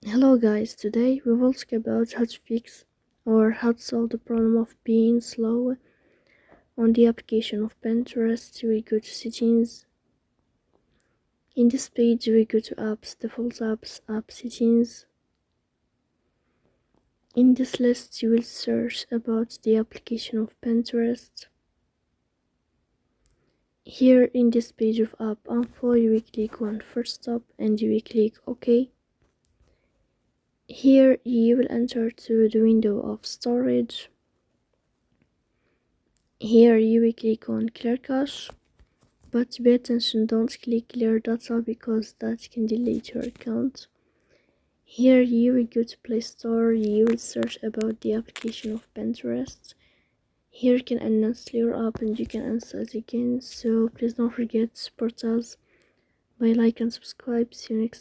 Hello guys, today we will talk about how to fix or how to solve the problem of being slow on the application of Pinterest. We go to settings. In this page we go to apps, default apps, app settings. In this list you will search about the application of Pinterest. Here in this page of app info you will click on first stop and you will click OK. Here you will enter to the window of storage. Here you will click on clear cache, but pay attention, don't click clear data because that can delete your account. Here you will go to Play Store, you will search about the application of Pinterest. Here you can uninstall your app and you can install it again, so please don't forget to support us by like and subscribe. See you next time.